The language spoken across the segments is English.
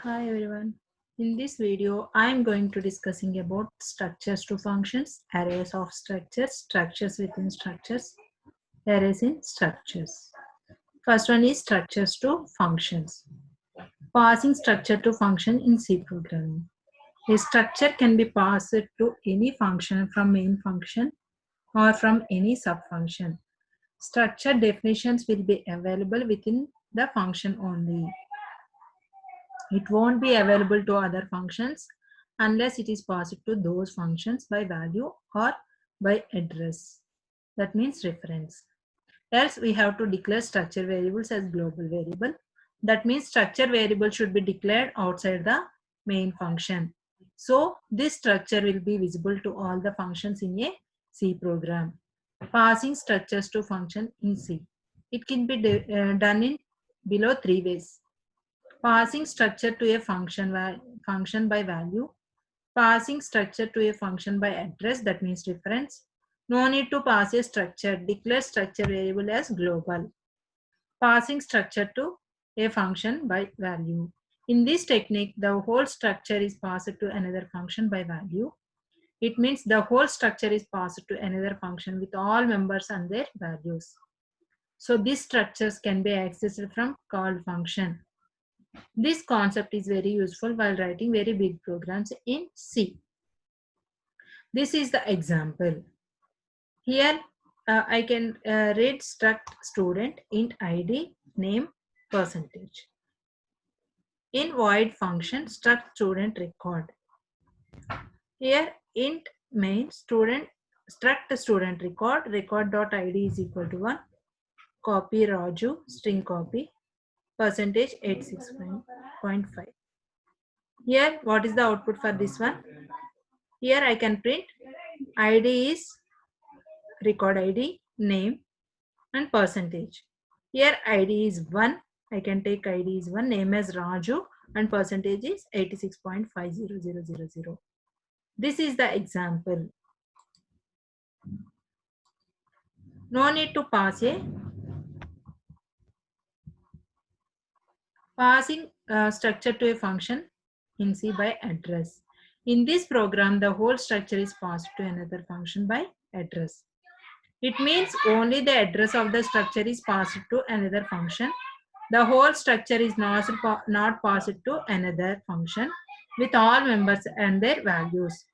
Hi everyone. In this video, I am going to discussing about structures to functions, arrays of structures, structures within structures, arrays in structures. First one is structures to functions. Passing structure to function in C programming. A structure can be passed to any function from main function or from any subfunction. Structure definitions will be available within the function only. It won't be available to other functions unless it is passed to those functions by value or by address. That means reference. Else we have to declare structure variables as global variable. That means structure variable should be declared outside the main function. So this structure will be visible to all the functions in a C program. Passing structures to function in C. It can be done in below three ways. Passing structure to a function by value, passing structure to a function by address, that means reference. No need to pass a structure, declare structure variable as global. Passing structure to a function by value. In this technique, the whole structure is passed to another function by value. It means the whole structure is passed to another function with all members and their values. So these structures can be accessed from called function. This concept is very useful while writing very big programs in C. This is the example. Here I can read struct student int id name percentage. In void function struct student record. Here int main student struct student record.id is equal to 1. Copy Raju string copy percentage 86.5. Here what is the output for this one? Here I can print ID is record ID, name and percentage. Here ID is 1. I can take ID is 1, name as Raju and percentage is 86.50000. This is the example. No need to pass a passing structure to a function in C by address. In this program, the whole structure is passed to another function by address. It means only the address of the structure is passed to another function. The whole structure is not passed to another function with all members and their values.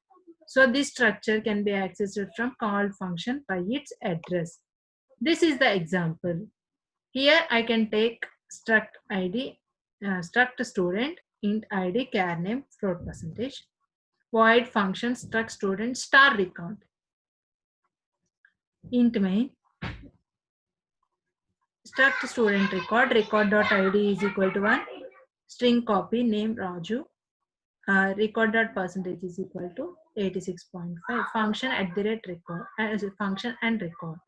So this structure can be accessed from called function by its address. This is the example. Here I can take struct id, struct student, int id, char name, float percentage, void function struct student star record, int main, struct student record.id is equal to 1, string copy name Raju, record.percentage is equal to 86.5, function at the rate record, function and record.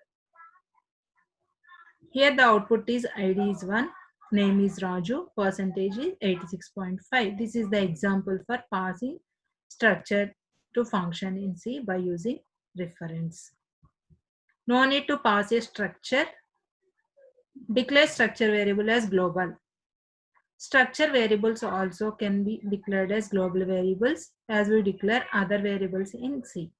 Here the output is ID is 1, name is Raju, percentage is 86.5. This is the example for passing structure to function in C by using reference. No need to pass a structure. Declare structure variable as global. Structure variables also can be declared as global variables as we declare other variables in C.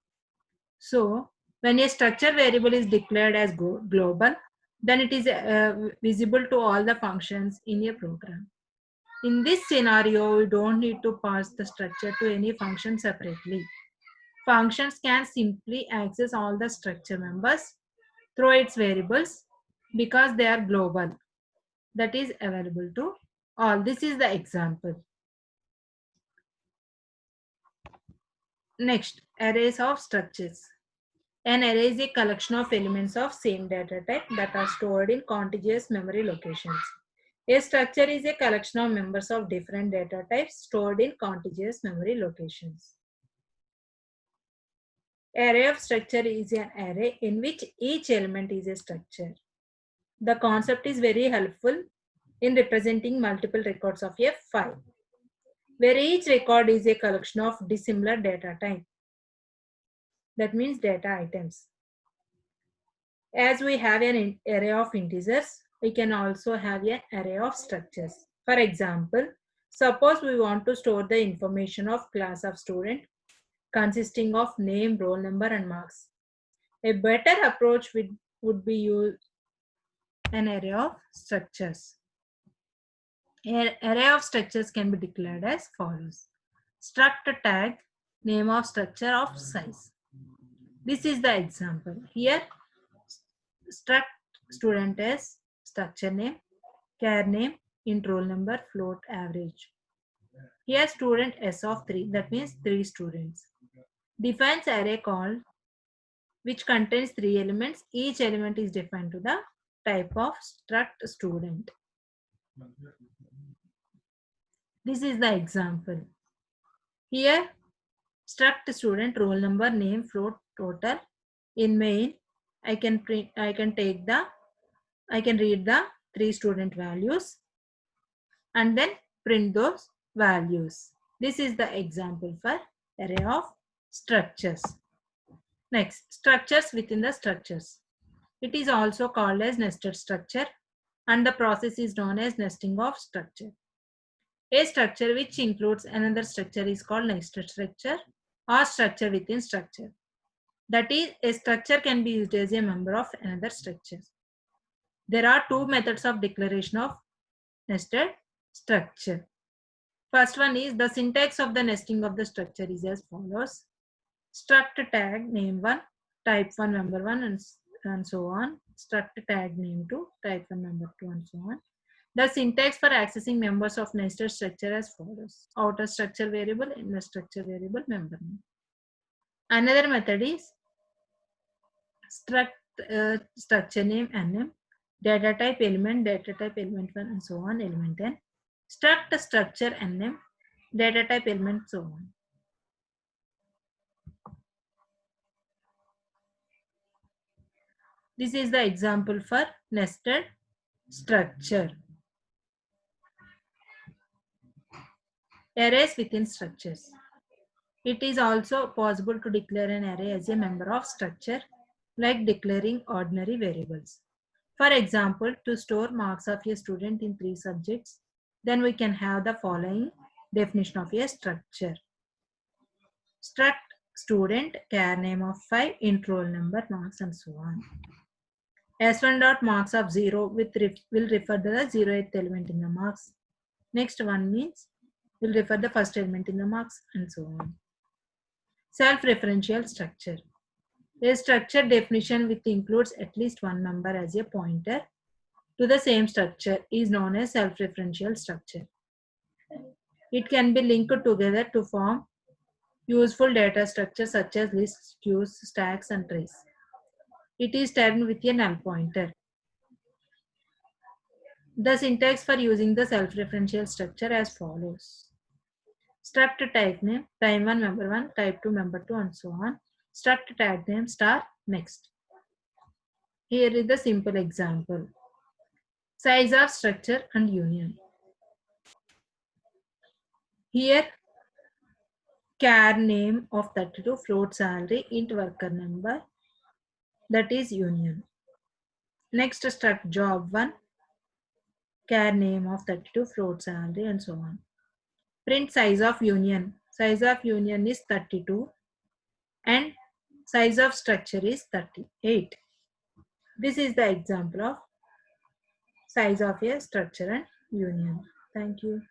So when a structure variable is declared as global, then it is visible to all the functions in a program. In this scenario, we don't need to pass the structure to any function separately. Functions can simply access all the structure members through its variables because they are global. That is available to all. This is the example. Next, arrays of structures. An array is a collection of elements of same data type that are stored in contiguous memory locations. A structure is a collection of members of different data types stored in contiguous memory locations. Array of structure is an array in which each element is a structure. The concept is very helpful in representing multiple records of a file, where each record is a collection of dissimilar data type. That means data items. As we have an array of integers, we can also have an array of structures. For example, Suppose we want to store the information of class of student consisting of name, roll number and marks. A better approach would be use an array of structures. An array of structures can be declared as follows. Struct tag name of structure of size. This is the example. Here struct student as structure name, char name, int roll number, float average. Here student S of 3, that means 3 students. Defines array called which contains 3 elements. Each element is defined to the type of struct student. This is the example. Here struct student roll number, name, float, total. In main, I can read the 3 student values and then print those values. This is the example for array of structures. Next, structures within the structures. It is also called as nested structure and the process is known as nesting of structure. A structure which includes another structure is called nested structure or structure within structure. That is, a structure can be used as a member of another structure. There are 2 methods of declaration of nested structure. First one is the syntax of the nesting of the structure is as follows. Struct tag name 1, type 1 member 1 and so on. Struct tag name 2, type 1 member 2 and so on. The syntax for accessing members of nested structure as follows. Outer structure variable, inner structure variable, member name. Another method is struct structure name nm, data type element 1 and so on, element n. Struct structure nm, data type element so on. This is the example for nested structure. Arrays within structures. It is also possible to declare an array as a member of structure, like declaring ordinary variables. For example, to store marks of a student in 3 subjects, then we can have the following definition of a structure. Struct student, char name of 5, int roll number, marks and so on. S1 dot marks of 0 will refer to the 0th element in the marks. Next one means will refer the first element in the marks and so on. Self-referential structure. A structure definition which includes at least one member as a pointer to the same structure is known as self-referential structure. It can be linked together to form useful data structures such as lists, queues, stacks, and trees. It is termed with a null pointer. The syntax for using the self-referential structure as follows. Struct type name, type 1 member 1, type 2 member 2 and so on. Struct tag name star next. Here is the simple example. Size of structure and union. Here char name of 32, float salary, int worker number, that is union. Next struct job 1, char name of 32, float salary and so on. Print size of union. Size of union is 32 and size of structure is 38. This is the example of size of a structure and union. Thank you.